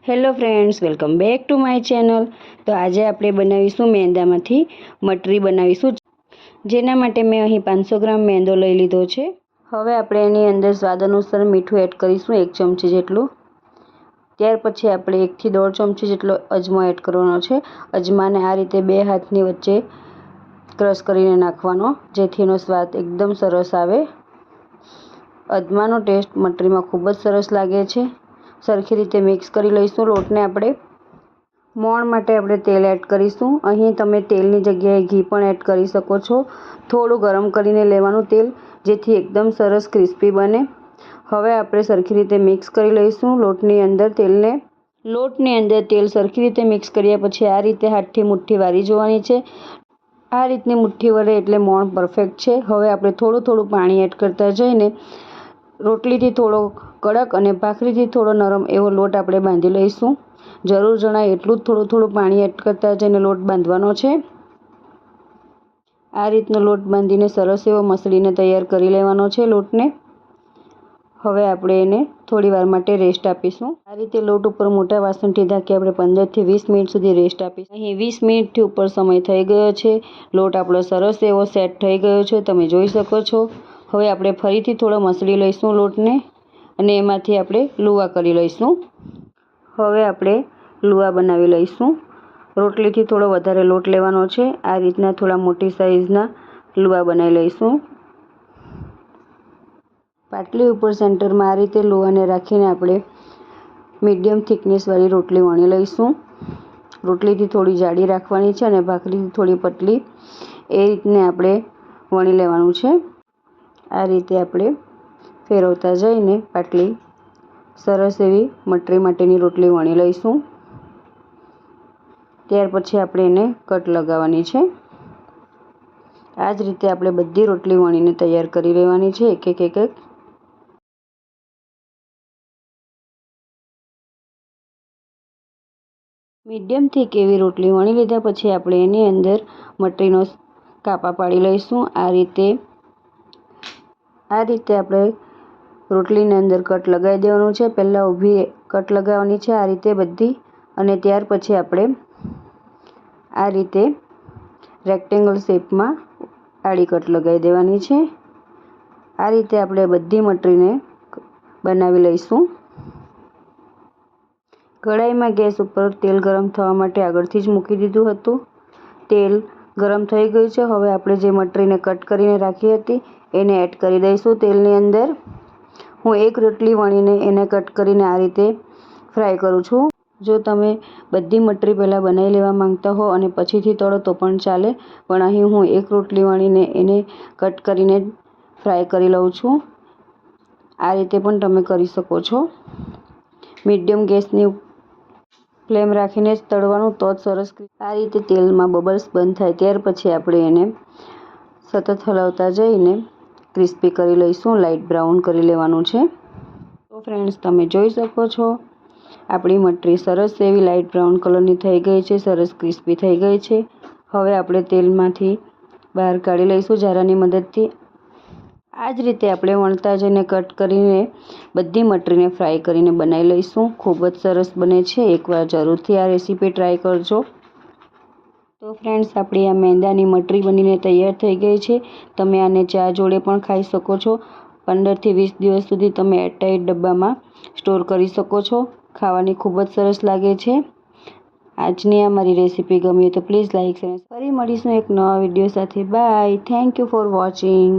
Hello friends, welcome back to my channel. તો આજે આપણે બનાવીશું મેંદામાંથી મટરી બનાવીશું, જેના માટે મેં અહીં 500 ગ્રામ મેંદો લઈ લીધો છે। હવે આપણે એની અંદર સ્વાદ અનુસાર મીઠું એડ કરીશું, 1 ચમચી જેટલું। ત્યાર પછી આપણે 1 થી 1.5 ચમચી જેટલો અજમો એડ કરવાનો છે। અજમાને આ રીતે 2 હાથની વચ્ચે ક્રશ કરીને નાખવાનો, જેથી એનો સ્વાદ એકદમ સરસ આવે। અજમાનો ટેસ્ટ મટરીમાં ખૂબ જ સરસ લાગે છે। સરખી રીતે મિક્સ કરી લઈશું લોટને। આપણે મોણ માટે આપણે તેલ એડ કરીશું। અહીં તમે તેલની જગ્યાએ ઘી પણ એડ કરી શકો છો। થોડું ગરમ કરીને લેવાનું તેલ, જેથી એકદમ સરસ ક્રિસ્પી બને। હવે આપણે સરખી રીતે મિક્સ કરી લઈશું લોટની અંદર તેલ સરખી રીતે મિક્સ કર્યા પછી આ રીતે હાથથી મુઠ્ઠી વારી જોવાની છે। આ રીતની મુઠ્ઠી વળે એટલે મોણ પરફેક્ટ છે। હવે આપણે થોડું પાણી એડ કરતા જઈને રોટલીથી થોડો કડક અને ભાખરીથી થોડો નરમ એવો લોટ આપણે બાંધી લઈશું। જરૂર જણાય એટલું જ થોડું પાણી એડ કરતા જઈને લોટ બાંધવાનો છે। આ રીતનો લોટ બાંધીને સરસ એવો મસળીને તૈયાર કરી લેવાનો છે લોટને। હવે આપણે એને થોડી વાર માટે રેસ્ટ આપીશું। આ રીતે લોટ ઉપર મોટા વાસણથી ઢાંકી આપણે 15 થી 20 મિનિટ સુધી રેસ્ટ આપીશું। અહીં 20 મિનિટથી ઉપર સમય થઈ ગયો છે। લોટ આપણો સરસ એવો સેટ થઈ ગયો છે, તમે જોઈ શકો છો। હવે આપણે ફરીથી થોડો મસળી લઈશું લોટને અને એમાંથી આપણે લુવા કરી લઈશું। હવે આપણે લુવા બનાવી લઈશું। રોટલીથી થોડો વધારે લોટ લેવાનો છે। આ રીતના થોડા મોટી સાઈઝના લુવા બનાવી લઈશું। પાટલી ઉપર સેન્ટરમાં આ રીતે લુવાને રાખીને આપણે મીડિયમ થિકનેસવાળી રોટલી વણી લઈશું। રોટલીથી થોડી જાડી રાખવાની છે અને ભાખરીથી થોડી પતલી, એ રીતને આપણે વણી લેવાનું છે। આ રીતે આપણે ફેરવતા જઈને પાટલી સરસ એવી મટરી માટેની રોટલી વણી લઈશું। ત્યાર પછી આપણે એને કટ લગાવવાની છે। આ જ રીતે આપણે બધી રોટલી વણીને તૈયાર કરી લેવાની છે, એક એક। મીડિયમ થીક એવી રોટલી વણી લીધા પછી આપણે એની અંદર મટરીનો કાપા પાડી લઈશું। આ રીતે આપણે રોટલીની અંદર કટ લગાવી દેવાનું છે। પહેલાં ઊભી કટ લગાવવાની છે આ રીતે બધી, અને ત્યાર પછી આપણે આ રીતે રેક્ટેંગલ શેપમાં આડી કટ લગાવી દેવાની છે। આ રીતે આપણે બધી મટરીને બનાવી લઈશું। કઢાઈમાં ગેસ ઉપર તેલ ગરમ થવા માટે આગળથી જ મૂકી દીધું હતું। તેલ ગરમ થઈ ગયું છે। હવે આપણે જે મટરીને કટ કરીને રાખી હતી એને એડ કરી દઈશું તેલની અંદર। હું એક રોટલી વણીને એને કટ કરીને આ રીતે ફ્રાય કરું છું। જો તમે બધી મટરી પહેલાં બનાવી લેવા માંગતા હો અને પછીથી તળો તો પણ ચાલે, પણ અહીં હું એક રોટલી વણીને એને કટ કરીને ફ્રાય કરી લઉં છું। આ રીતે પણ તમે કરી શકો છો। મીડિયમ ગેસની ફ્લેમ રાખીને જ તળવાનું, તો જ સરસ। આ રીતે તેલમાં બબલ્સ બંધ થાય ત્યાર પછી આપણે એને સતત હલાવતા જઈને ક્રિસ્પી કરી લઈશું। લાઇટ બ્રાઉન કરી લેવાનું છે। તો ફ્રેન્ડ્સ, તમે જોઈ શકો છો આપણી મટરી સરસ એવી લાઇટ બ્રાઉન કલરની થઈ ગઈ છે, સરસ ક્રિસ્પી થઈ ગઈ છે। હવે આપણે તેલમાંથી બહાર કાઢી લઈશું ઝારાની મદદથી। આ જ રીતે આપણે વણતા જઈને કટ કરીને બધી મટરીને ફ્રાય કરીને બનાવી લઈશું। ખૂબ જ સરસ બને છે, એકવાર જરૂરથી આ રેસીપી ટ્રાય કરજો। તો ફ્રેન્ડ્સ, આપણી આ મેંદાની મટરી બનીને તૈયાર થઈ ગઈ છે। તમે આને ચા જોડે પણ ખાઈ શકો છો। 15 થી 20 દિવસ સુધી તમે એરટાઇટ ડબ્બામાં સ્ટોર કરી શકો છો। ખાવાની ખૂબ જ સરસ લાગે છે। આજની આ મારી રેસીપી ગમી તો પ્લીઝ લાઇક અને ફરી મળીશું એક નવા વિડીયો સાથે। Bye, thank you for watching.